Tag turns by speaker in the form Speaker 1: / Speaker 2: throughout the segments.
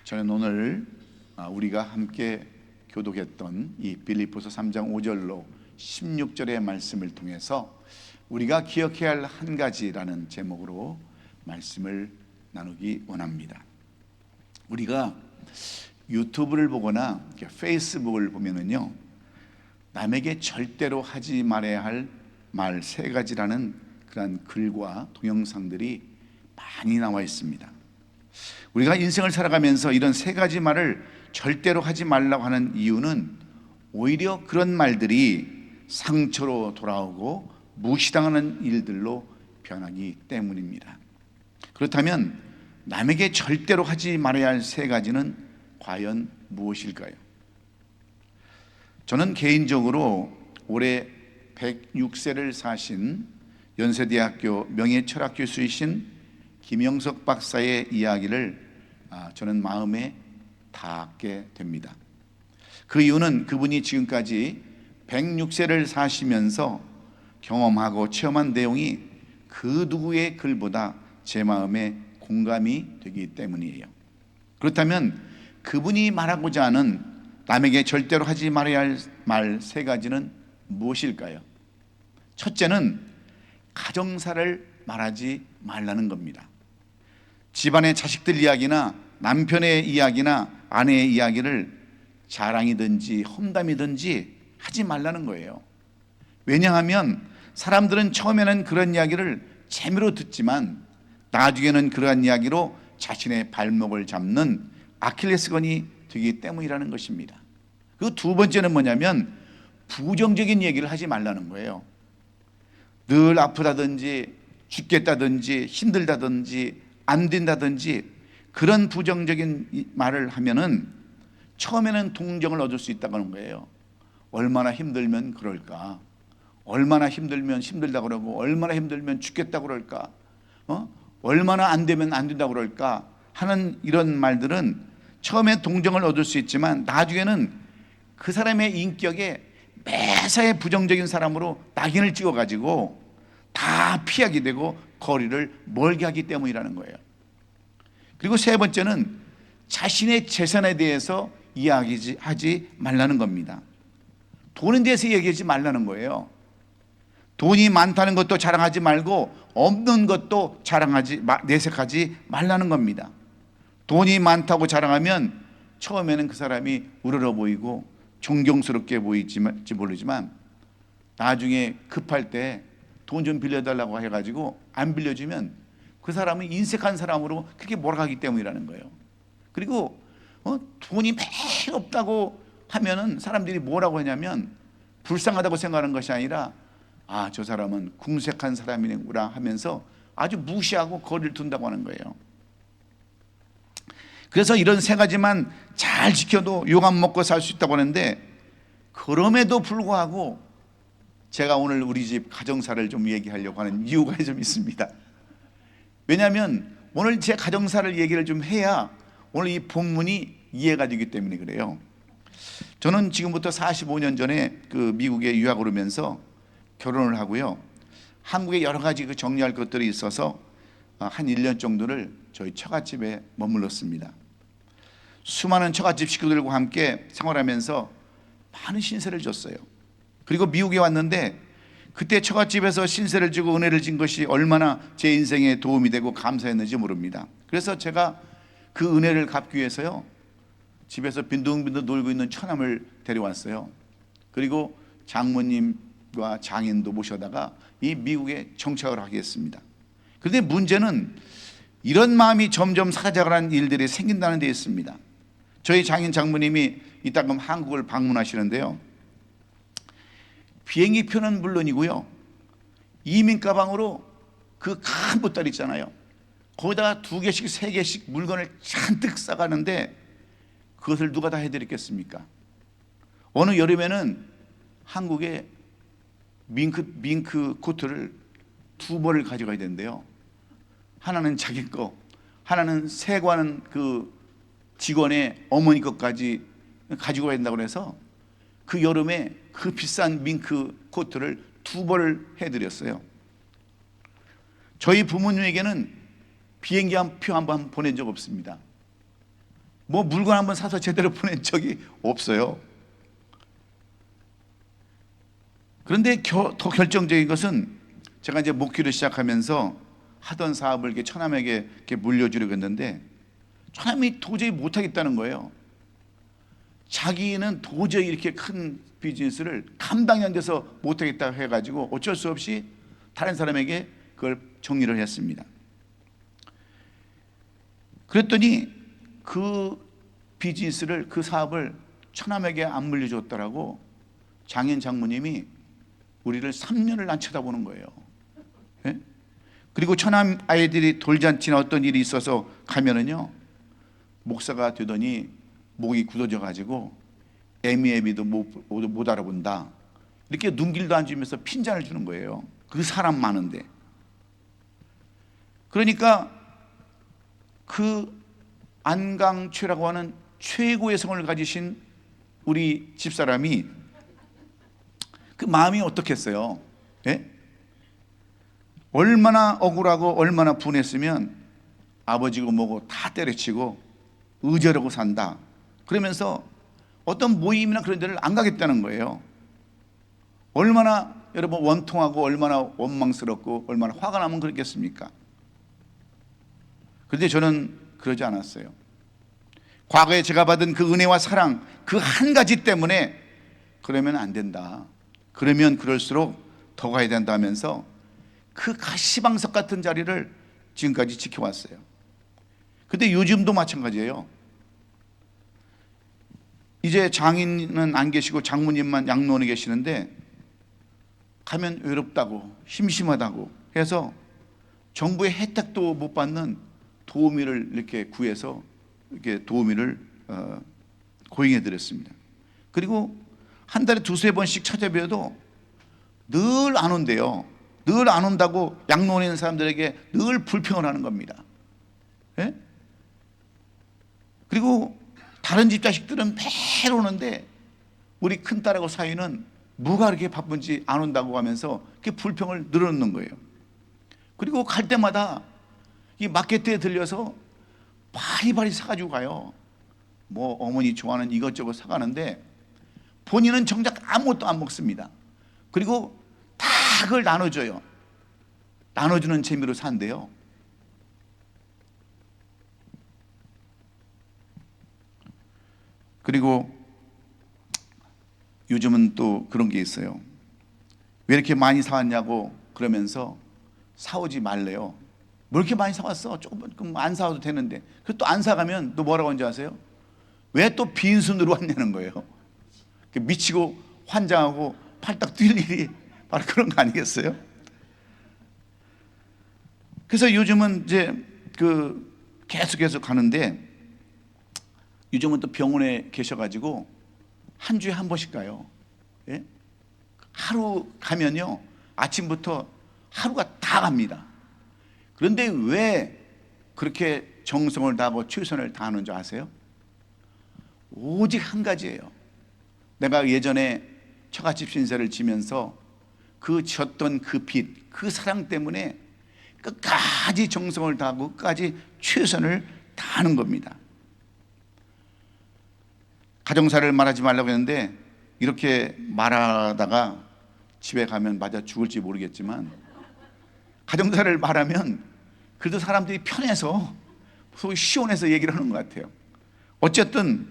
Speaker 1: 저는 오늘 우리가 함께 교독했던 이 빌립보서 3장 5절로 16절의 말씀을 통해서 우리가 기억해야 할 한 가지라는 제목으로 말씀을 나누기 원합니다. 우리가 유튜브를 보거나 페이스북을 보면은요, 남에게 절대로 하지 말아야 할 말 세 가지라는 그러한 글과 동영상들이 많이 나와 있습니다. 우리가 인생을 살아가면서 이런 세 가지 말을 절대로 하지 말라고 하는 이유는 오히려 그런 말들이 상처로 돌아오고 무시당하는 일들로 변하기 때문입니다. 그렇다면 남에게 절대로 하지 말아야 할 세 가지는 과연 무엇일까요? 저는 개인적으로 올해 106세를 사신 연세대학교 명예철학교수이신 김영석 박사의 이야기를 저는 마음에 닿게 됩니다. 그 이유는 그분이 지금까지 106세를 사시면서 경험하고 체험한 내용이 그 누구의 글보다 제 마음에 공감이 되기 때문이에요. 그렇다면 그분이 말하고자 하는 남에게 절대로 하지 말아야 할 말 세 가지는 무엇일까요? 첫째는 가정사를 말하지 말라는 겁니다. 집안의 자식들 이야기나 남편의 이야기나 아내의 이야기를 자랑이든지 험담이든지 하지 말라는 거예요. 왜냐하면 사람들은 처음에는 그런 이야기를 재미로 듣지만 나중에는 그러한 이야기로 자신의 발목을 잡는 아킬레스건이 되기 때문이라는 것입니다. 그 두 번째는 뭐냐면 부정적인 얘기를 하지 말라는 거예요. 늘 아프다든지 죽겠다든지 힘들다든지 안 된다든지 그런 부정적인 말을 하면은 처음에는 동정을 얻을 수 있다고 하는 거예요. 얼마나 힘들면 그럴까? 얼마나 힘들면 힘들다고 그러고 얼마나 힘들면 죽겠다고 그럴까? 얼마나 안 되면 안 된다고 그럴까? 하는 이런 말들은 처음에 동정을 얻을 수 있지만 나중에는 그 사람의 인격에 매사에 부정적인 사람으로 낙인을 찍어가지고 다 피하게 되고 거리를 멀게 하기 때문이라는 거예요. 그리고 세 번째는 자신의 재산에 대해서 이야기하지 말라는 겁니다. 돈에 대해서 얘기하지 말라는 거예요. 돈이 많다는 것도 자랑하지 말고 없는 것도 내색하지 말라는 겁니다. 돈이 많다고 자랑하면 처음에는 그 사람이 우러러 보이고 존경스럽게 보일지 모르지만 나중에 급할 때 돈 좀 빌려달라고 해가지고 안 빌려주면 그 사람은 인색한 사람으로 그렇게 몰아가기 때문이라는 거예요. 그리고 돈이 매일 없다고 하면은 사람들이 뭐라고 하냐면 불쌍하다고 생각하는 것이 아니라 저 사람은 궁색한 사람이구나 하면서 아주 무시하고 거리를 둔다고 하는 거예요. 그래서 이런 세 가지만 잘 지켜도 욕 안 먹고 살 수 있다고 하는데, 그럼에도 불구하고 제가 오늘 우리 집 가정사를 좀 얘기하려고 하는 이유가 좀 있습니다. 왜냐하면 오늘 제 가정사를 얘기를 좀 해야 오늘 이 본문이 이해가 되기 때문에 그래요. 저는 지금부터 45년 전에 그 미국에 유학을 오면서 결혼을 하고요, 한국에 여러 가지 정리할 것들이 있어서 한 1년 정도를 저희 처갓집에 머물렀습니다. 수많은 처갓집 식구들과 함께 생활하면서 많은 신세를 졌어요. 그리고 미국에 왔는데 그때 처갓집에서 신세를 지고 은혜를 진 것이 얼마나 제 인생에 도움이 되고 감사했는지 모릅니다. 그래서 제가 그 은혜를 갚기 위해서요, 집에서 빈둥빈둥 놀고 있는 처남을 데려왔어요. 그리고 장모님과 장인도 모셔다가 이 미국에 정착을 하겠습니다. 그런데 문제는 이런 마음이 점점 사라져가는 일들이 생긴다는 데 있습니다. 저희 장인 장모님이 이따금 한국을 방문하시는데요, 비행기 표는 물론이고요, 이민 가방으로 그 큰 보따리 있잖아요, 거기다가 2개씩 3개씩 물건을 잔뜩 싸가는데 그것을 누가 다 해드렸겠습니까? 어느 여름에는 한국에 밍크 코트를 2벌을 가져가야 되는데요, 하나는 자기 거, 하나는 세관은 그 직원의 어머니 것까지 가지고 가야 된다고 해서 그 여름에 그 비싼 밍크 코트를 2벌을 해드렸어요. 저희 부모님에게는 비행기 표 한 번 보낸 적 없습니다. 뭐 물건 한번 사서 제대로 보낸 적이 없어요. 그런데 더 결정적인 것은 제가 이제 목회를 시작하면서 하던 사업을 이렇게 처남에게 이렇게 물려주려고 했는데 처남이 도저히 못하겠다는 거예요. 자기는 도저히 이렇게 큰 비즈니스를 감당이 안 돼서 못하겠다 해가지고 어쩔 수 없이 다른 사람에게 그걸 정리를 했습니다. 그랬더니 그 비즈니스를, 그 사업을 처남에게 안 물려줬더라고. 장인 장모님이 우리를 3년을 안 쳐다보는 거예요. 예? 그리고 처남 아이들이 돌잔치나 어떤 일이 있어서 가면은요, 목사가 되더니 목이 굳어져 가지고 애미애미도 못 알아본다, 이렇게 눈길도 안 주면서 핀잔을 주는 거예요. 그 사람 많은데. 그러니까 그 안강최라고 하는 최고의 성을 가지신 우리 집사람이 그 마음이 어떻겠어요? 예? 얼마나 억울하고 얼마나 분했으면 아버지고 뭐고 다 때려치고 의저러고 산다 그러면서 어떤 모임이나 그런 데를 안 가겠다는 거예요. 얼마나 여러분 원통하고 얼마나 원망스럽고 얼마나 화가 나면 그렇겠습니까? 그런데 저는 그러지 않았어요. 과거에 제가 받은 그 은혜와 사랑, 그 한 가지 때문에 그러면 안 된다, 그러면 그럴수록 더 가야 된다 하면서 그 가시방석 같은 자리를 지금까지 지켜왔어요. 근데 요즘도 마찬가지예요. 이제 장인은 안 계시고 장모님만 양로원에 계시는데 가면 외롭다고 심심하다고 해서 정부의 혜택도 못 받는 도우미를 이렇게 구해서 이렇게 도우미를 고용해 드렸습니다. 그리고 한 달에 두세 번씩 찾아뵈도 늘 안 온대요. 늘 안 온다고 양로원에 있는 사람들에게 늘 불평을 하는 겁니다. 예? 그리고 다른 집 자식들은 매일 오는데 우리 큰딸하고 사위는 뭐가 그렇게 바쁜지 안 온다고 하면서 그렇게 불평을 늘어놓는 거예요. 그리고 갈 때마다 이 마켓에 들려서 바리바리 사가지고 가요. 뭐 어머니 좋아하는 이것저것 사가는데 본인은 정작 아무것도 안 먹습니다. 그리고 다 그걸 나눠줘요. 나눠주는 재미로 산대요. 그리고 요즘은 또 그런 게 있어요. 왜 이렇게 많이 사왔냐고 그러면서 사오지 말래요. 뭐 이렇게 많이 사왔어? 조금 안 사와도 되는데. 그래서 또 안 사가면 또 뭐라고 하는지 아세요? 왜 또 빈손으로 왔냐는 거예요. 미치고 환장하고 팔딱 뛸 일이 바로 그런 거 아니겠어요? 그래서 요즘은 이제 계속해서 가는데 요즘은 또 병원에 계셔가지고 한 주에 한 번씩 가요. 예? 하루 가면요 아침부터 하루가 다 갑니다. 그런데 왜 그렇게 정성을 다하고 최선을 다하는 줄 아세요? 오직 한 가지예요. 내가 예전에 처갓집 신세를 지면서 그 졌던 그 빚, 그 사랑 때문에 끝까지 정성을 다하고 끝까지 최선을 다하는 겁니다. 가정사를 말하지 말라고 했는데 이렇게 말하다가 집에 가면 맞아 죽을지 모르겠지만 가정사를 말하면 그래도 사람들이 편해서 속이 시원해서 얘기를 하는 것 같아요. 어쨌든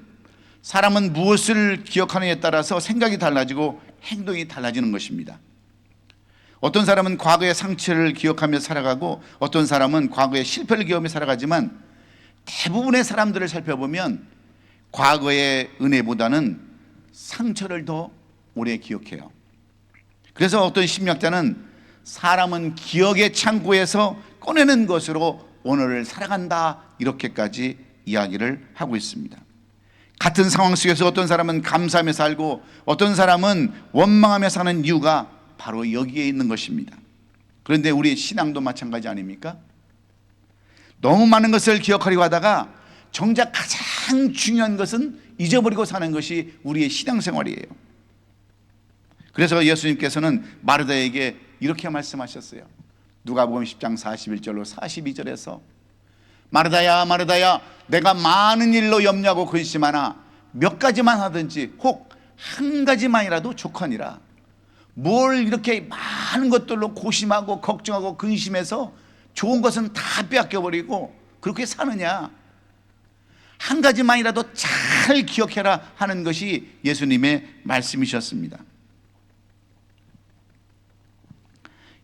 Speaker 1: 사람은 무엇을 기억하느냐에 따라서 생각이 달라지고 행동이 달라지는 것입니다. 어떤 사람은 과거의 상처를 기억하며 살아가고 어떤 사람은 과거의 실패를 기억하며 살아가지만 대부분의 사람들을 살펴보면 과거의 은혜보다는 상처를 더 오래 기억해요. 그래서 어떤 심리학자는 사람은 기억의 창고에서 꺼내는 것으로 오늘을 살아간다, 이렇게까지 이야기를 하고 있습니다. 같은 상황 속에서 어떤 사람은 감사하며 살고 어떤 사람은 원망하며 사는 이유가 바로 여기에 있는 것입니다. 그런데 우리 신앙도 마찬가지 아닙니까? 너무 많은 것을 기억하려고 하다가 정작 가장 중요한 것은 잊어버리고 사는 것이 우리의 신앙생활이에요. 그래서 예수님께서는 마르다에게 이렇게 말씀하셨어요. 누가복음 10장 41절로 42절에서 마르다야 마르다야, 내가 많은 일로 염려하고 근심하나 몇 가지만 하든지 혹 한 가지만이라도 족하니라. 뭘 이렇게 많은 것들로 고심하고 걱정하고 근심해서 좋은 것은 다 빼앗겨버리고 그렇게 사느냐. 한 가지만이라도 잘 기억해라 하는 것이 예수님의 말씀이셨습니다.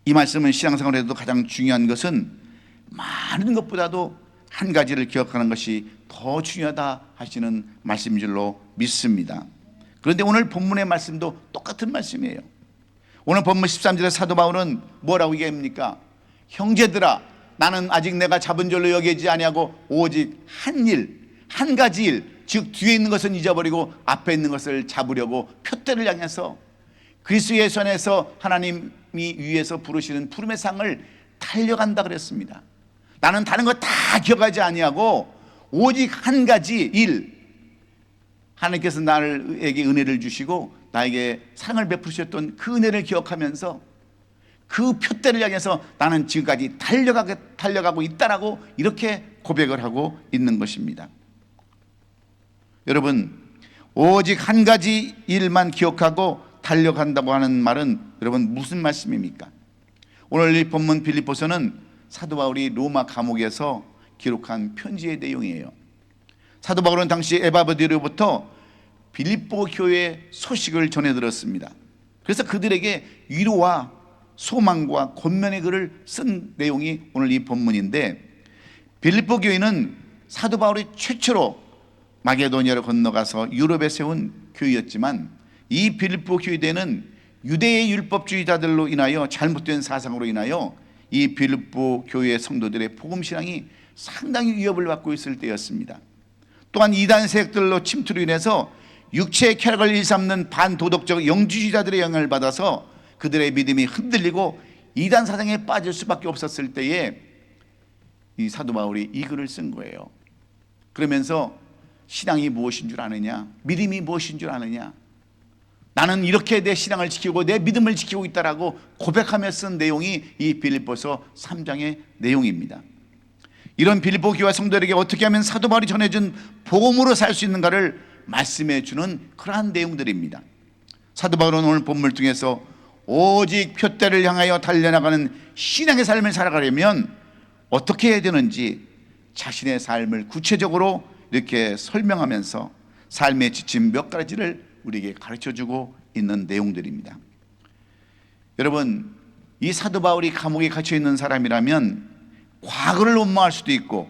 Speaker 1: 이 말씀은 신앙생활에도 가장 중요한 것은 많은 것보다도 한 가지를 기억하는 것이 더 중요하다 하시는 말씀인 줄로 믿습니다. 그런데 오늘 본문의 말씀도 똑같은 말씀이에요. 오늘 본문 13절에 사도 바울은 뭐라고 얘기합니까? 형제들아, 나는 아직 내가 잡은 줄로 여기지 아니하고 오직 한 일, 한 가지 일, 즉 뒤에 있는 것은 잊어버리고 앞에 있는 것을 잡으려고 표대를 향해서 그리스도의 손에서 하나님이 위에서 부르시는 부름의 상을 달려간다 그랬습니다. 나는 다른 거 다 기억하지 아니하고 오직 한 가지 일, 하나님께서 나에게 은혜를 주시고 나에게 사랑을 베푸셨던 그 은혜를 기억하면서 그 표대를 향해서 나는 지금까지 달려가고 있다라고 이렇게 고백을 하고 있는 것입니다. 여러분, 오직 한 가지 일만 기억하고 달려간다고 하는 말은 여러분 무슨 말씀입니까? 오늘 이 본문 빌립보서는 사도 바울이 로마 감옥에서 기록한 편지의 내용이에요. 사도 바울은 당시 에바브디로부터 빌립보 교회의 소식을 전해 들었습니다. 그래서 그들에게 위로와 소망과 권면의 글을 쓴 내용이 오늘 이 본문인데, 빌립보 교회는 사도 바울이 최초로 마게도니아를 건너가서 유럽에 세운 교회였지만, 이 빌립보 교회는 유대의 율법주의자들로 인하여 잘못된 사상으로 인하여 이 빌립보 교회의 성도들의 복음신앙이 상당히 위협을 받고 있을 때였습니다. 또한 이단 세력들로 침투로 인해서 육체의 쾌락을 일삼는 반도덕적 영주주의자들의 영향을 받아서 그들의 믿음이 흔들리고 이단 사상에 빠질 수밖에 없었을 때에 이 사도 바울이 이 글을 쓴 거예요. 그러면서 신앙이 무엇인 줄 아느냐, 믿음이 무엇인 줄 아느냐, 나는 이렇게 내 신앙을 지키고 내 믿음을 지키고 있다라고 고백하며 쓴 내용이 이 빌립보서 3장의 내용입니다. 이런 빌립보 교회 성도들에게 어떻게 하면 사도 바울이 전해준 복음으로 살 수 있는가를 말씀해 주는 그러한 내용들입니다. 사도 바울은 오늘 본문을 통해서 오직 표대를 향하여 달려나가는 신앙의 삶을 살아가려면 어떻게 해야 되는지 자신의 삶을 구체적으로 이렇게 설명하면서 삶의 지침 몇 가지를 우리에게 가르쳐주고 있는 내용들입니다. 여러분, 이 사도 바울이 감옥에 갇혀 있는 사람이라면 과거를 원망할 수도 있고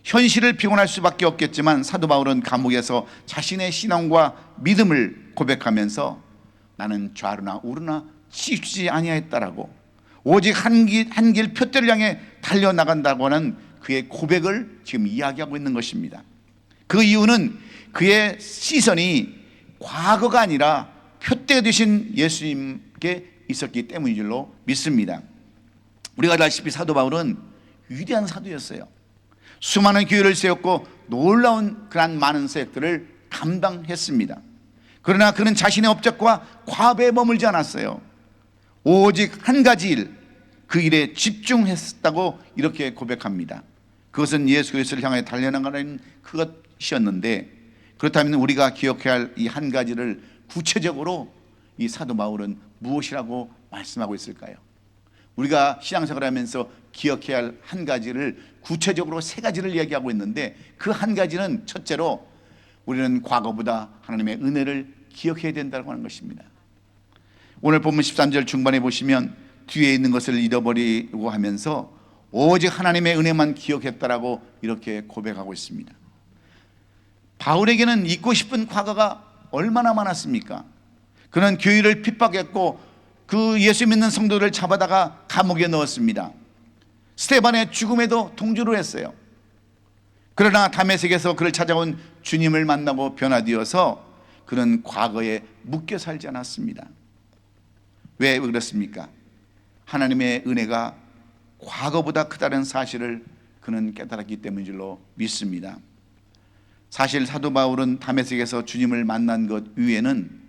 Speaker 1: 현실을 비관할 수밖에 없겠지만, 사도 바울은 감옥에서 자신의 신앙과 믿음을 고백하면서 나는 좌르나 우르나 치우치지 아니하였다라고, 오직 한 길 표대를 향해 달려나간다고 하는 그의 고백을 지금 이야기하고 있는 것입니다. 그 이유는 그의 시선이 과거가 아니라 표대 되신 예수님께 있었기 때문인 줄로 믿습니다. 우리가 알다시피 사도 바울은 위대한 사도였어요. 수많은 교회를 세웠고 놀라운 그런 많은 사역들을 감당했습니다. 그러나 그는 자신의 업적과 과부에 머물지 않았어요. 오직 한 가지 일, 그 일에 집중했다고 이렇게 고백합니다. 그것은 예수 그리스도를 향해 달려나가는 그것이었는데, 그렇다면 우리가 기억해야 할 이 한 가지를 구체적으로 이 사도 바울은 무엇이라고 말씀하고 있을까요? 우리가 신앙생활을 하면서 기억해야 할 한 가지를 구체적으로 세 가지를 이야기하고 있는데, 그 한 가지는 첫째로 우리는 과거보다 하나님의 은혜를 기억해야 된다고 하는 것입니다. 오늘 본문 13절 중반에 보시면 뒤에 있는 것을 잃어버리고 하면서 오직 하나님의 은혜만 기억했다라고 이렇게 고백하고 있습니다. 바울에게는 잊고 싶은 과거가 얼마나 많았습니까? 그는 교회를 핍박했고 그 예수 믿는 성도를 잡아다가 감옥에 넣었습니다. 스데반의 죽음에도 동조를 했어요. 그러나 다메섹에서 그를 찾아온 주님을 만나고 변화되어서 그는 과거에 묶여 살지 않았습니다. 왜 그렇습니까? 하나님의 은혜가 과거보다 크다는 사실을 그는 깨달았기 때문인 줄로 믿습니다. 사실 사도 바울은 다메섹에서 주님을 만난 것 위에는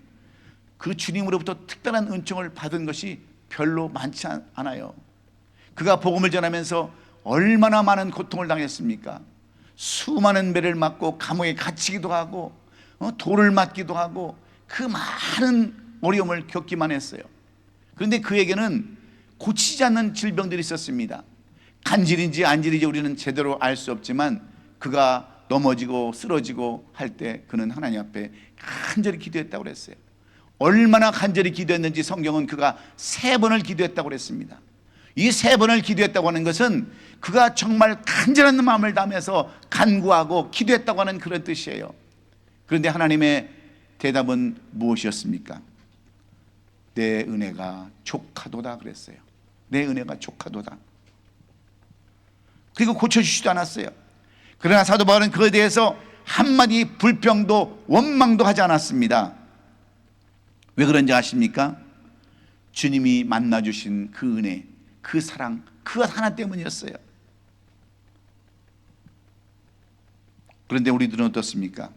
Speaker 1: 그 주님으로부터 특별한 은총을 받은 것이 별로 많지 않아요. 그가 복음을 전하면서 얼마나 많은 고통을 당했습니까? 수많은 배를 맞고 감옥에 갇히기도 하고 돌을 맞기도 하고 그 많은 어려움을 겪기만 했어요. 그런데 그에게는 고치지 않는 질병들이 있었습니다. 간질인지 안질인지 우리는 제대로 알 수 없지만 그가 넘어지고 쓰러지고 할 때 그는 하나님 앞에 간절히 기도했다고 그랬어요. 얼마나 간절히 기도했는지 성경은 그가 3번을 기도했다고 그랬습니다. 이 3번을 기도했다고 하는 것은 그가 정말 간절한 마음을 담아서 간구하고 기도했다고 하는 그런 뜻이에요. 그런데 하나님의 대답은 무엇이었습니까? 내 은혜가 족하도다 그랬어요. 내 은혜가 족하도다. 그리고 고쳐주시지도 않았어요. 그러나 사도 바울은 그에 대해서 한마디 불평도 원망도 하지 않았습니다. 왜 그런지 아십니까? 주님이 만나주신 그 은혜, 그 사랑, 그것 하나 때문이었어요. 그런데 우리들은 어떻습니까?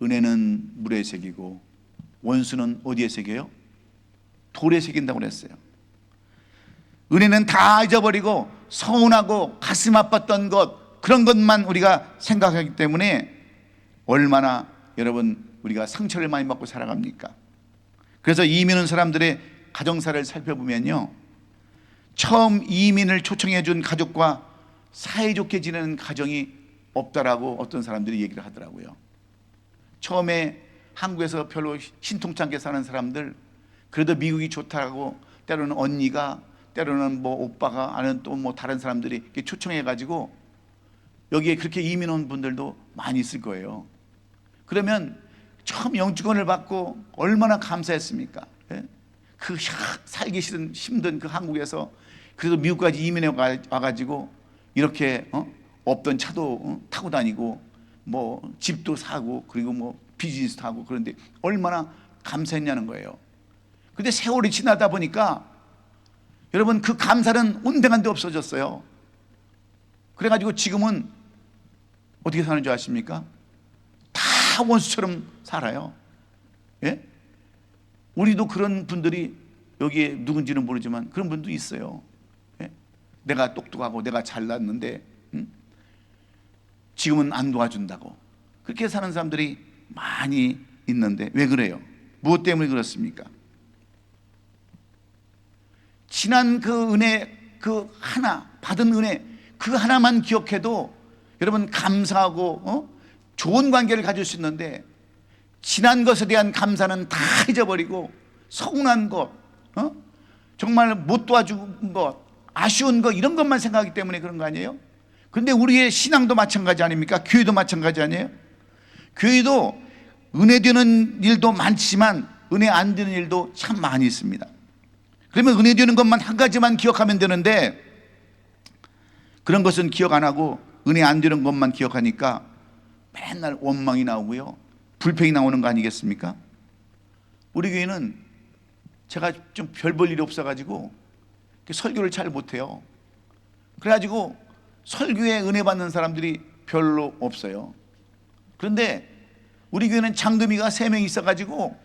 Speaker 1: 은혜는 물에 새기고 원수는 어디에 새겨요? 돌에 새긴다고 그랬어요. 은혜는 다 잊어버리고 서운하고 가슴 아팠던 것, 그런 것만 우리가 생각하기 때문에 얼마나 여러분 우리가 상처를 많이 받고 살아갑니까? 그래서 이민 온 사람들의 가정사를 살펴보면요, 처음 이민을 초청해 준 가족과 사이좋게 지내는 가정이 없다라고 어떤 사람들이 얘기를 하더라고요. 처음에 한국에서 별로 신통치 않게 사는 사람들, 그래도 미국이 좋다고 때로는 언니가, 때로는 뭐 오빠가, 아는 또 뭐 다른 사람들이 이렇게 초청해 가지고 여기에 그렇게 이민 온 분들도 많이 있을 거예요. 그러면 처음 영주권을 받고 얼마나 감사했습니까? 예? 그 살기 싫은 힘든 그 한국에서 그래도 미국까지 이민해 와가지고 이렇게 없던 차도 타고 다니고 뭐 집도 사고 그리고 뭐 비즈니스도 하고, 그런데 얼마나 감사했냐는 거예요. 근데 세월이 지나다 보니까 여러분 그 감사는 온데간데 없어졌어요. 그래가지고 지금은 어떻게 사는 줄 아십니까? 다 원수처럼 살아요. 예? 우리도 그런 분들이 여기에 누군지는 모르지만 그런 분도 있어요. 예? 내가 똑똑하고 내가 잘났는데 지금은 안 도와준다고 그렇게 사는 사람들이 많이 있는데 왜 그래요? 무엇 때문에 그렇습니까? 지난 그 은혜, 그 하나 받은 은혜, 그 하나만 기억해도 여러분 감사하고 좋은 관계를 가질 수 있는데, 지난 것에 대한 감사는 다 잊어버리고 서운한 것, 정말 못 도와준 것, 아쉬운 것, 이런 것만 생각하기 때문에 그런 거 아니에요? 그런데 우리의 신앙도 마찬가지 아닙니까? 교회도 마찬가지 아니에요? 교회도 은혜 되는 일도 많지만 은혜 안 되는 일도 참 많이 있습니다. 그러면 은혜 되는 것만 한 가지만 기억하면 되는데 그런 것은 기억 안 하고 은혜 안 되는 것만 기억하니까 맨날 원망이 나오고요, 불평이 나오는 거 아니겠습니까? 우리 교회는 제가 좀 별 볼 일이 없어가지고 설교를 잘 못해요. 그래가지고 설교에 은혜 받는 사람들이 별로 없어요. 그런데 우리 교회는 장금이가 3명 있어가지고,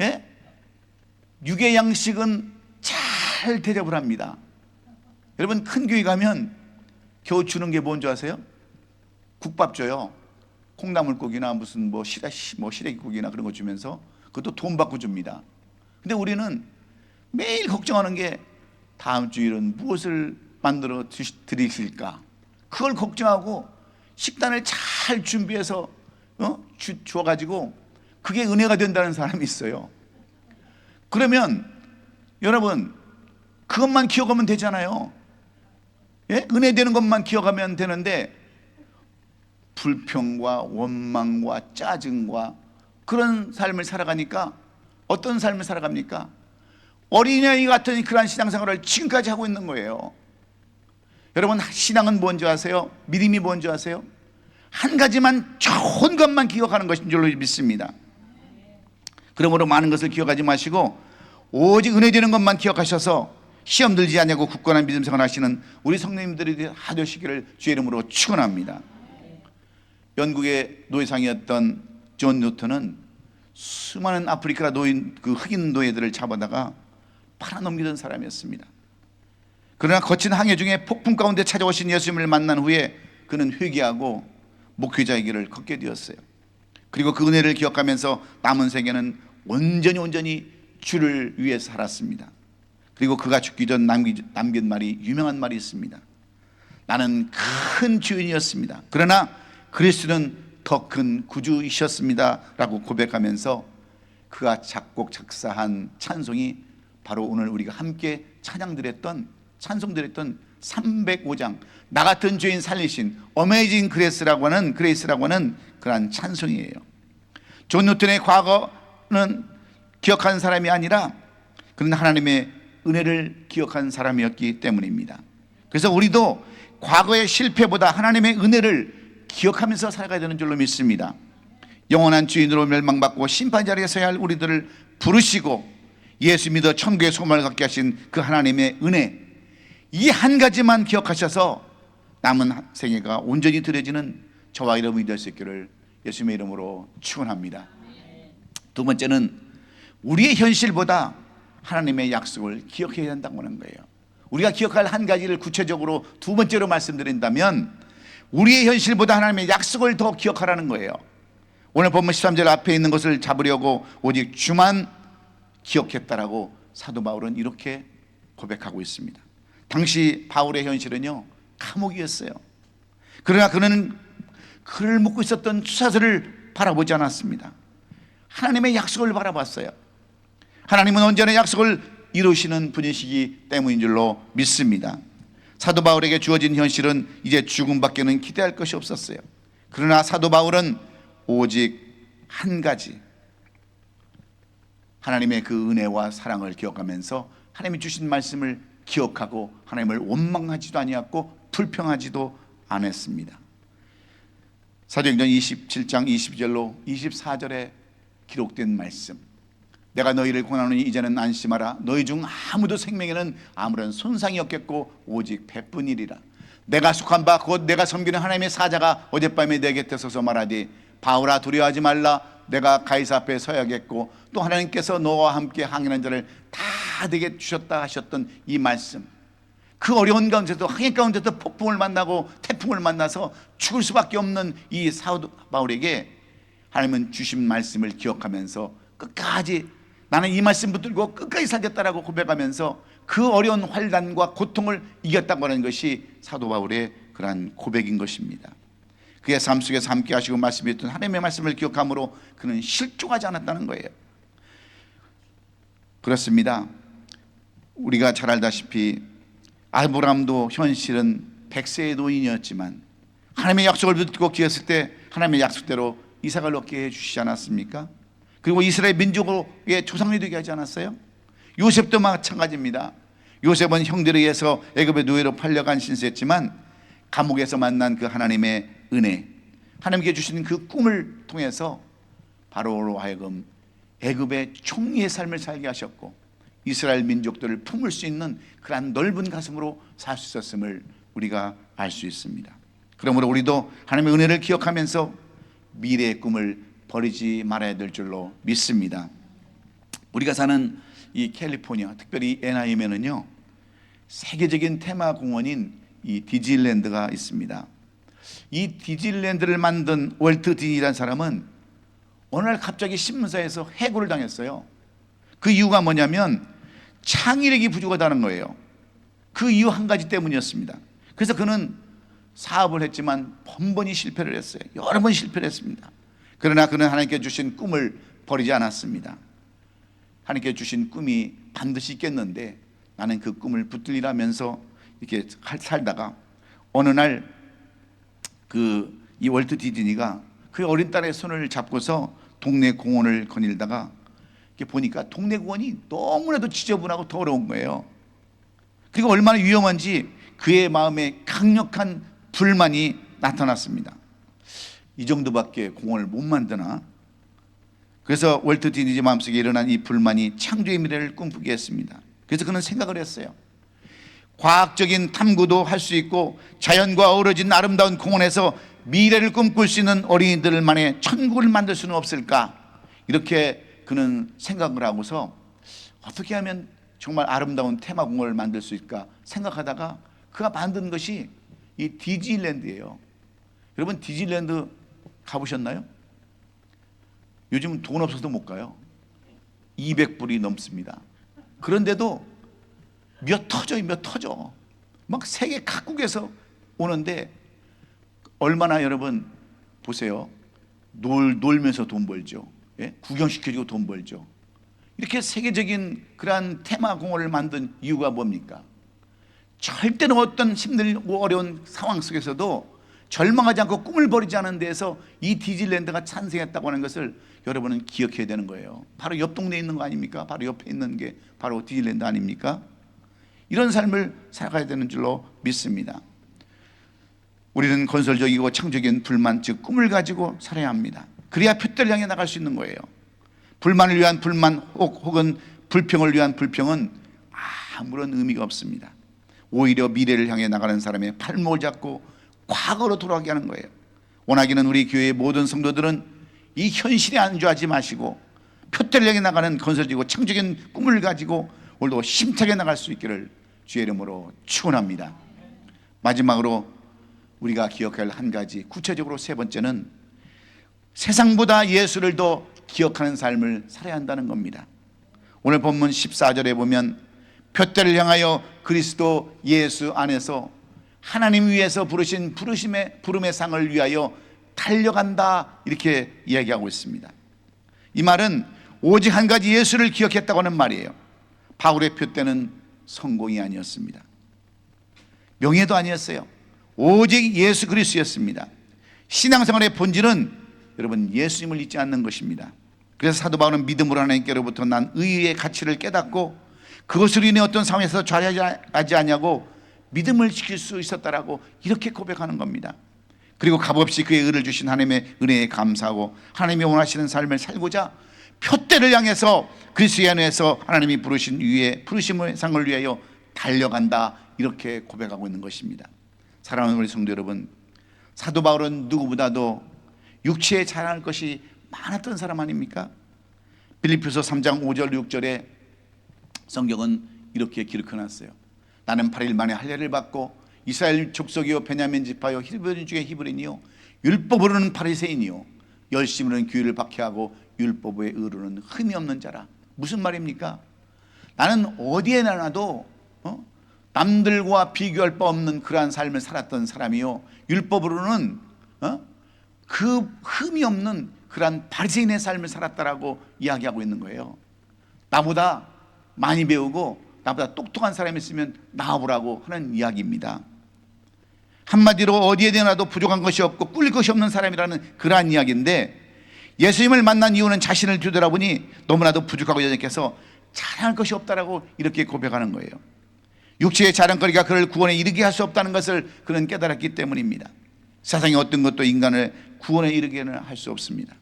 Speaker 1: 예? 육의 양식은 잘 대접을 합니다. 여러분 큰 교회 가면 겨우 주는 게 뭔지 아세요? 국밥 줘요. 콩나물국이나 무슨 뭐 시래기국이나 그런 거 주면서 그것도 돈 받고 줍니다. 근데 우리는 매일 걱정하는 게 다음 주일은 무엇을 만들어 드리실까, 그걸 걱정하고 식단을 잘 준비해서 줘가지고 그게 은혜가 된다는 사람이 있어요. 그러면 여러분 그것만 기억하면 되잖아요. 예? 은혜 되는 것만 기억하면 되는데 불평과 원망과 짜증과 그런 삶을 살아가니까 어떤 삶을 살아갑니까? 어린아이 같은 그런 신앙생활을 지금까지 하고 있는 거예요. 여러분 신앙은 뭔지 아세요? 믿음이 뭔지 아세요? 한 가지만 좋은 것만 기억하는 것인 줄로 믿습니다. 그러므로 많은 것을 기억하지 마시고 오직 은혜 되는 것만 기억하셔서 시험 들지 않냐고 굳건한 믿음 생활 하시는 우리 성도님들이 다 되시기를 주의 이름으로 축원합니다. 영국의 노예상이었던 존 뉴턴은 수많은 아프리카 노인, 그 흑인 노예들을 잡아다가 팔아넘기던 사람이었습니다. 그러나 거친 항해 중에 폭풍 가운데 찾아오신 예수님을 만난 후에 그는 회개하고 목회자의 길을 걷게 되었어요. 그리고 그 은혜를 기억하면서 남은 생애는 온전히 주를 위해 살았습니다. 그리고 그가 죽기 전 남긴 말이, 유명한 말이 있습니다. 나는 큰 주인이었습니다. 그러나 그리스도는 더 큰 구주이셨습니다 라고 고백하면서 그가 작곡 작사한 찬송이 바로 오늘 우리가 함께 찬송드렸던 305장, 나 같은 죄인 살리신 어메이징 그레이스라고 하는 그러한 찬송이에요. 존 뉴턴의 과거는 기억하는 사람이 아니라 그는 하나님의 은혜를 기억한 사람이었기 때문입니다. 그래서 우리도 과거의 실패보다 하나님의 은혜를 기억하면서 살아가야 되는 줄로 믿습니다. 영원한 주인으로 멸망받고 심판 자리에 서야 할 우리들을 부르시고 예수 믿어 천국의 소망을 갖게 하신 그 하나님의 은혜, 이 한 가지만 기억하셔서 남은 생애가 온전히 드려지는 저와 여러분이 될 수 있기를 예수님의 이름으로 축원합니다. 두 번째는 우리의 현실보다 하나님의 약속을 기억해야 한다고 하는 거예요. 우리가 기억할 한 가지를 구체적으로 두 번째로 말씀드린다면 우리의 현실보다 하나님의 약속을 더 기억하라는 거예요. 오늘 본문 13절 앞에 있는 것을 잡으려고 오직 주만 기억했다라고 사도 바울은 이렇게 고백하고 있습니다. 당시 바울의 현실은요, 감옥이었어요. 그러나 그는 그를 묻고 있었던 수사들을 바라보지 않았습니다. 하나님의 약속을 바라봤어요. 하나님은 언제나 약속을 이루시는 분이시기 때문인 줄로 믿습니다. 사도 바울에게 주어진 현실은 이제 죽음밖에는 기대할 것이 없었어요. 그러나 사도 바울은 오직 한 가지, 하나님의 그 은혜와 사랑을 기억하면서 하나님이 주신 말씀을 기억하고 하나님을 원망하지도 아니었고 불평하지도 않았습니다. 사도행전 27장 22절로 24절에 기록된 말씀, 내가 너희를 권하노니 이제는 안심하라. 너희 중 아무도 생명에는 아무런 손상이 없겠고 오직 배뿐이리라. 내가 속한 바 곧 내가 섬기는 하나님의 사자가 어젯밤에 내 곁에 서서 말하되 바울아 두려워하지 말라. 내가 가이사 앞에 서야겠고 또 하나님께서 너와 함께 항해하는 자를 다 내게 주셨다 하셨던 이 말씀, 그 어려운 가운데도, 항해 가운데도 폭풍을 만나고 태풍을 만나서 죽을 수밖에 없는 이 사도 바울에게 하나님은 주신 말씀을 기억하면서 끝까지 나는 이 말씀 붙들고 끝까지 살겠다라고 고백하면서 그 어려운 환난과 고통을 이겼다고 하는 것이 사도 바울의 그러한 고백인 것입니다. 그의 삶 속에서 함께 하시고 말씀했던 하나님의 말씀을 기억함으로 그는 실족하지 않았다는 거예요. 그렇습니다. 우리가 잘 알다시피 아브라함도 현실은 100세의 노인이었지만 하나님의 약속을 붙들고 기었을 때 하나님의 약속대로 이삭을 얻게 해주시지 않았습니까? 그리고 이스라엘 민족의 조상이 되게 하지 않았어요? 요셉도 마찬가지입니다. 요셉은 형들에 의해서 애굽의 노예로 팔려간 신세였지만 감옥에서 만난 그 하나님의 은혜, 하나님께 주신 그 꿈을 통해서 바로로 하여금 애굽의 총리의 삶을 살게 하셨고 이스라엘 민족들을 품을 수 있는 그러한 넓은 가슴으로 살 수 있었음을 우리가 알 수 있습니다. 그러므로 우리도 하나님의 은혜를 기억하면서 미래의 꿈을 버리지 말아야 될 줄로 믿습니다. 우리가 사는 이 캘리포니아, 특별히 애나임에는요, 세계적인 테마 공원인 이 디즈니랜드가 있습니다. 이 디즈니랜드를 만든 월트 디즈니라는 사람은 어느 날 갑자기 신문사에서 해고를 당했어요. 그 이유가 뭐냐면 창의력이 부족하다는 거예요. 그 이유 한 가지 때문이었습니다. 그래서 그는 사업을 했지만 번번이 실패를 했어요. 여러 번 실패를 했습니다. 그러나 그는 하나님께 주신 꿈을 버리지 않았습니다. 하나님께 주신 꿈이 반드시 있겠는데 나는 그 꿈을 붙들리라면서 이렇게 살다가 어느 날 이 월트 디즈니가 그 어린 딸의 손을 잡고서 동네 공원을 거닐다가 이렇게 보니까 동네 공원이 너무나도 지저분하고 더러운 거예요. 그리고 얼마나 위험한지 그의 마음에 강력한 불만이 나타났습니다. 이 정도밖에 공원을 못 만드나? 그래서 월트 디즈니 마음속에 일어난 이 불만이 창조의 미래를 꿈꾸게 했습니다. 그래서 그는 생각을 했어요. 과학적인 탐구도 할 수 있고 자연과 어우러진 아름다운 공원에서 미래를 꿈꿀 수 있는 어린이들만의 천국을 만들 수는 없을까? 이렇게 그는 생각을 하고서 어떻게 하면 정말 아름다운 테마공원을 만들 수 있을까 생각하다가 그가 만든 것이 이 디즈니랜드예요. 여러분, 디즈니랜드 가보셨나요? 요즘 돈 없어서 못 가요. 200불이 넘습니다. 그런데도 몇 터져. 막 세계 각국에서 오는데 얼마나, 여러분 보세요. 놀면서 돈 벌죠. 예? 구경시켜주고 돈 벌죠. 이렇게 세계적인 그러한 테마공원을 만든 이유가 뭡니까? 절대로 어떤 힘들고 어려운 상황 속에서도 절망하지 않고 꿈을 버리지 않은 데에서 이 디즈니랜드가 찬생했다고 하는 것을 여러분은 기억해야 되는 거예요. 바로 옆 동네에 있는 거 아닙니까? 바로 옆에 있는 게 바로 디즈니랜드 아닙니까? 이런 삶을 살아가야 되는 줄로 믿습니다. 우리는 건설적이고 창조적인 불만, 즉 꿈을 가지고 살아야 합니다. 그래야 표대를 향해 나갈 수 있는 거예요. 불만을 위한 불만 혹은 불평을 위한 불평은 아무런 의미가 없습니다. 오히려 미래를 향해 나가는 사람의 팔목을 잡고 과거로 돌아가게 하는 거예요. 원하기는 우리 교회의 모든 성도들은 이 현실에 안주하지 마시고 표대를 향해 나가는 건설적이고 창조적인 꿈을 가지고 오늘도 힘차게 나갈 수 있기를 주의 이름으로 축원합니다. 마지막으로 우리가 기억할 한 가지, 구체적으로 세 번째는 세상보다 예수를 더 기억하는 삶을 살아야 한다는 겁니다. 오늘 본문 14절에 보면 표대를 향하여 그리스도 예수 안에서 하나님 위에서 부르신 부름의 상을 위하여 달려간다, 이렇게 이야기하고 있습니다. 이 말은 오직 한 가지 예수를 기억했다고 하는 말이에요. 바울의 표대는 성공이 아니었습니다. 명예도 아니었어요. 오직 예수 그리스도였습니다. 신앙생활의 본질은 여러분 예수님을 잊지 않는 것입니다. 그래서 사도 바울은 믿음으로 하나님께로부터 난 의의 가치를 깨닫고 그것으로 인해 어떤 상황에서 좌절하지 않냐고 믿음을 지킬 수 있었다라고 이렇게 고백하는 겁니다. 그리고 값없이 그의 의를 주신 하나님의 은혜에 감사하고 하나님이 원하시는 삶을 살고자 표대를 향해서 그리스도 안에서 하나님이 부르신 위에 부르심의 상을 위하여 달려간다, 이렇게 고백하고 있는 것입니다. 사랑하는 우리 성도 여러분, 사도 바울은 누구보다도 육체에 자랑할 것이 많았던 사람 아닙니까? 빌립보서 3장 5절 6절에 성경은 이렇게 기록해놨어요. 나는 8일 만에 할례를 받고 이스라엘 족속이요 베냐민 지파요 히브리인 중에 히브리인이요 율법으로는 바리새인이요 열심으로는 규율을 박해하고 율법의 의로는 흠이 없는 자라. 무슨 말입니까? 나는 어디에 나가도 남들과 비교할 바 없는 그러한 삶을 살았던 사람이요 율법으로는 그 흠이 없는 그러한 바리새인의 삶을 살았다라고 이야기하고 있는 거예요. 나보다 많이 배우고 나보다 똑똑한 사람이 있으면 나와보라고 하는 이야기입니다. 한마디로 어디에 대나도 부족한 것이 없고 꿀릴 것이 없는 사람이라는 그러한 이야기인데, 예수님을 만난 이유는 자신을 뒤돌아보니 너무나도 부족하고 연약해서 자랑할 것이 없다라고 이렇게 고백하는 거예요. 육체의 자랑거리가 그를 구원에 이르게 할 수 없다는 것을 그는 깨달았기 때문입니다. 세상의 어떤 것도 인간을 구원에 이르게는 할 수 없습니다.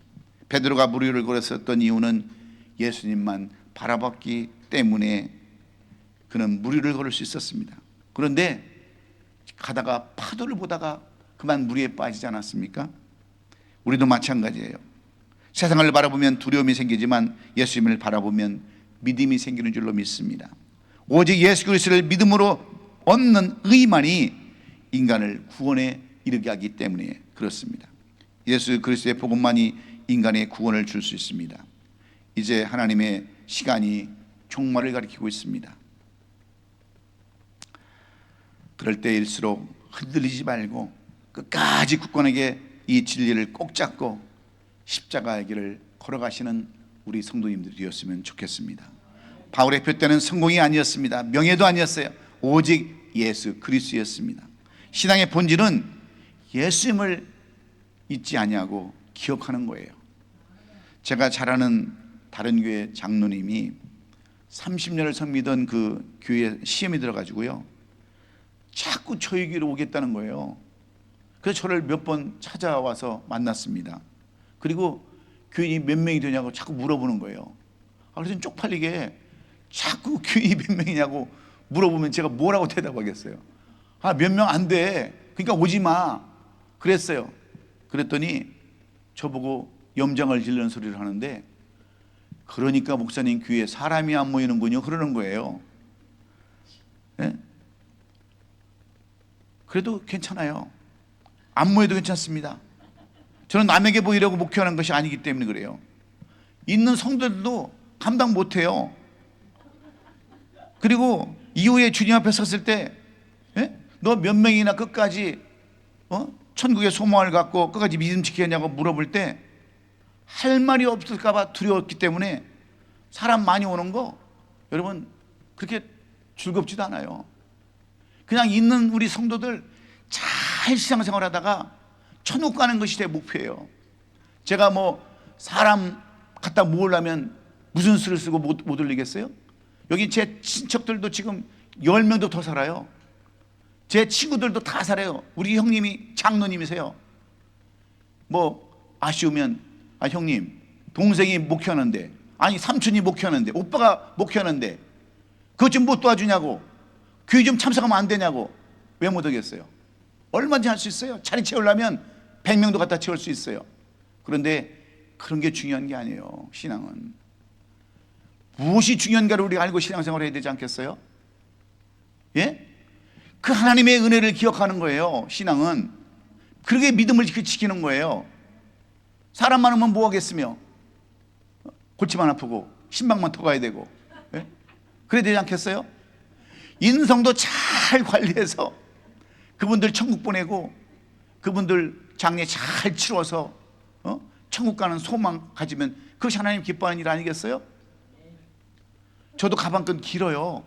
Speaker 1: 베드로가 무리를 걸었었던 이유는 예수님만 바라봤기 때문에 그는 무리를 걸을 수 있었습니다. 그런데 가다가 파도를 보다가 그만 무리에 빠지지 않았습니까? 우리도 마찬가지예요. 세상을 바라보면 두려움이 생기지만 예수님을 바라보면 믿음이 생기는 줄로 믿습니다. 오직 예수 그리스도를 믿음으로 얻는 의만이 인간을 구원에 이르게 하기 때문에 그렇습니다. 예수 그리스도의 복음만이 인간의 구원을 줄 수 있습니다. 이제 하나님의 시간이 종말을 가리키고 있습니다. 그럴 때일수록 흔들리지 말고 끝까지 굳건하게 이 진리를 꼭 잡고 십자가의 길을 걸어가시는 우리 성도님들이 되었으면 좋겠습니다. 바울의 표대는 성공이 아니었습니다. 명예도 아니었어요. 오직 예수 그리스도였습니다. 신앙의 본질은 예수님을 잊지 아니하고 기억하는 거예요. 제가 잘 아는 다른 교회 장로님이 30년을 섬기던 그 교회 시험이 들어가지고요, 자꾸 저희 교회로 오겠다는 거예요. 그래서 저를 몇 번 찾아와서 만났습니다. 그리고 교인이 몇 명이 되냐고 자꾸 물어보는 거예요. 그래서 쪽팔리게 자꾸 교인이 몇 명이냐고 물어보면 제가 뭐라고 대답하겠어요? 몇 명 안 돼. 그러니까 오지 마. 그랬어요. 그랬더니 저보고 염장을 지르는 소리를 하는데, 그러니까 목사님 교회에 사람이 안 모이는군요, 그러는 거예요. 예? 그래도 괜찮아요. 안 모여도 괜찮습니다. 저는 남에게 보이려고 목회하는 것이 아니기 때문에 그래요. 있는 성도들도 감당 못해요. 그리고 이후에 주님 앞에 섰을 때 너 몇 명이나 끝까지 천국의 소망을 갖고 끝까지 믿음 지켰냐고 물어볼 때 할 말이 없을까 봐 두려웠기 때문에 사람 많이 오는 거 여러분 그렇게 즐겁지도 않아요. 그냥 있는 우리 성도들 잘 신앙생활 하다가 천국 가는 것이 제 목표예요. 제가 뭐 사람 갖다 모으려면 무슨 수를 쓰고 못 올리겠어요? 여기 제 친척들도 지금 10명도 더 살아요. 제 친구들도 다 살아요. 우리 형님이 장로님이세요. 뭐 아쉬우면 형님 동생이 목회하는데, 아니 삼촌이 목회하는데, 오빠가 목회하는데 그것 좀 못 도와주냐고, 교회 좀 참석하면 안 되냐고. 왜 못 오겠어요? 얼마든지 할 수 있어요. 자리 채우려면 100명도 갖다 채울 수 있어요. 그런데 그런 게 중요한 게 아니에요. 신앙은 무엇이 중요한가를 우리가 알고 신앙생활을 해야 되지 않겠어요? 예? 그 하나님의 은혜를 기억하는 거예요. 신앙은 그렇게 믿음을 지키는 거예요. 사람 많으면 뭐 하겠으며, 골치만 아프고 신방만 터가야 되고, 예? 그래야 되지 않겠어요? 인성도 잘 관리해서 그분들 천국 보내고 그분들 장례 잘 치러서 천국 가는 소망 가지면 그것이 하나님 기뻐하는 일 아니겠어요? 저도 가방끈 길어요.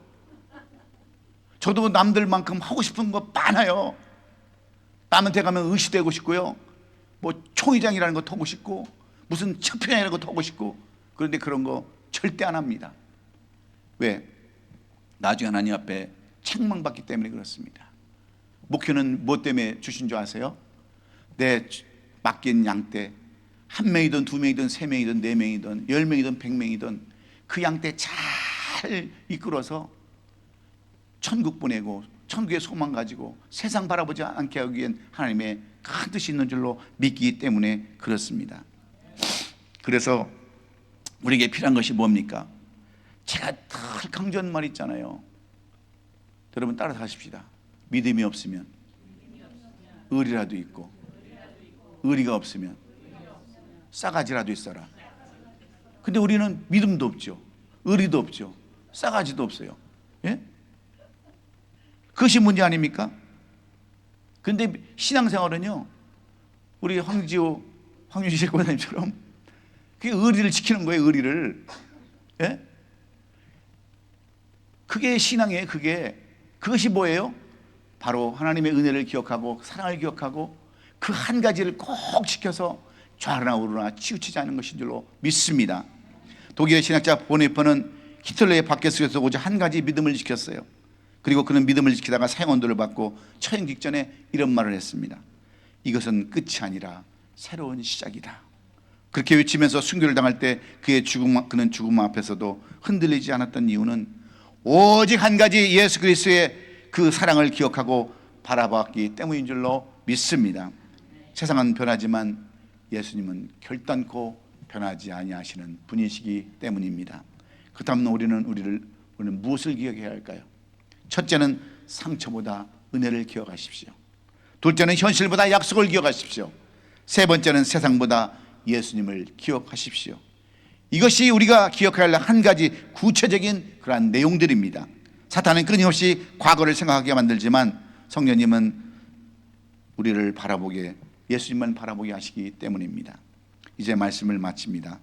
Speaker 1: 저도 남들만큼 하고 싶은 거 많아요. 남한테 가면 의시되고 싶고요, 뭐 총회장이라는 거 타고 싶고 무슨 척표장이라는 거 타고 싶고. 그런데 그런 거 절대 안 합니다. 왜? 나중에 하나님 앞에 책망받기 때문에 그렇습니다. 목표는 무엇 때문에 주신 줄 아세요? 내 맡긴 양떼, 한 명이든 두 명이든 세 명이든 네 명이든 10명이든 100명이든 그 양떼 잘 이끌어서 천국 보내고 천국의 소망 가지고 세상 바라보지 않게 하기 위한 하나님의 큰 뜻이 있는 줄로 믿기 때문에 그렇습니다. 그래서 우리에게 필요한 것이 뭡니까? 제가 늘 강조한 말 있잖아요. 여러분 따라서 하십시다. 믿음이 없으면 의리라도 있고, 의리가 없으면 싸가지라도 있어라. 근데 우리는 믿음도 없죠, 의리도 없죠, 싸가지도 없어요. 예? 그것이 문제 아닙니까? 근데 신앙생활은요, 우리 황유지 실권사님처럼 그게 의리를 지키는 거예요. 의리를. 예? 그게 신앙이에요. 그것이 뭐예요? 바로 하나님의 은혜를 기억하고 사랑을 기억하고 그 한 가지를 꼭 지켜서 좌르나 우르나 치우치지 않은 것인 줄로 믿습니다. 독일의 신학자 보네퍼는 히틀러의 박해 속에서 오직 한 가지 믿음을 지켰어요. 그리고 그는 믿음을 지키다가 사형언도를 받고 처형 직전에 이런 말을 했습니다. 이것은 끝이 아니라 새로운 시작이다. 그렇게 외치면서 순교를 당할 때 그는 죽음 앞에서도 흔들리지 않았던 이유는 오직 한 가지 예수 그리스도의 그 사랑을 기억하고 바라봤기 때문인 줄로 믿습니다. 세상은 변하지만 예수님은 결단코 변하지 아니하시는 분이시기 때문입니다. 그렇다면 우리는 무엇을 기억해야 할까요? 첫째는 상처보다 은혜를 기억하십시오. 둘째는 현실보다 약속을 기억하십시오. 세 번째는 세상보다 예수님을 기억하십시오. 이것이 우리가 기억해야 할 한 가지 구체적인 그러한 내용들입니다. 사탄은 끊임없이 과거를 생각하게 만들지만 성령님은 우리를 바라보게, 예수님만 바라보게 하시기 때문입니다. 이제 말씀을 마칩니다.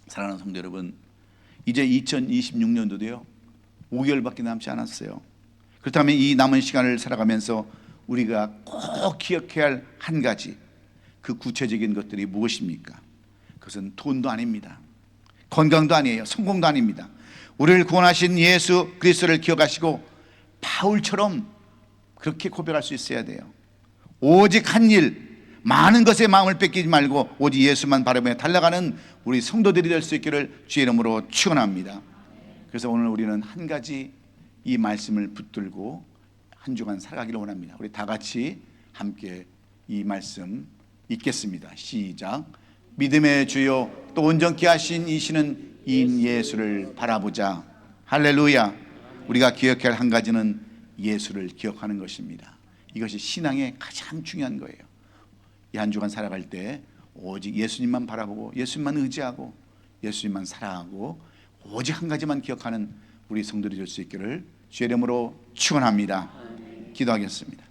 Speaker 1: 사랑하는 성도 여러분, 이제 2026년도도요 5개월밖에 남지 않았어요. 그렇다면 이 남은 시간을 살아가면서 우리가 꼭 기억해야 할 한 가지, 그 구체적인 것들이 무엇입니까? 그것은 돈도 아닙니다. 건강도 아니에요. 성공도 아닙니다. 우리를 구원하신 예수 그리스도를 기억하시고 바울처럼 그렇게 고백할 수 있어야 돼요. 오직 한 일, 많은 것에 마음을 뺏기지 말고 오직 예수만 바라보며 달려가는 우리 성도들이 될 수 있기를 주의 이름으로 축원합니다. 그래서 오늘 우리는 한 가지 이 말씀을 붙들고 한 주간 살아가기를 원합니다. 우리 다 같이 함께 이 말씀 읽겠습니다. 시작. 믿음의 주요 또 온전케 하신 이시는 인 예수를 바라보자. 할렐루야. 우리가 기억해야 할 한 가지는 예수를 기억하는 것입니다. 이것이 신앙의 가장 중요한 거예요. 이 한 주간 살아갈 때 오직 예수님만 바라보고 예수님만 의지하고 예수님만 사랑하고 오직 한 가지만 기억하는 우리 성도들이 될 수 있기를 주의 이름으로 축원합니다. 기도하겠습니다.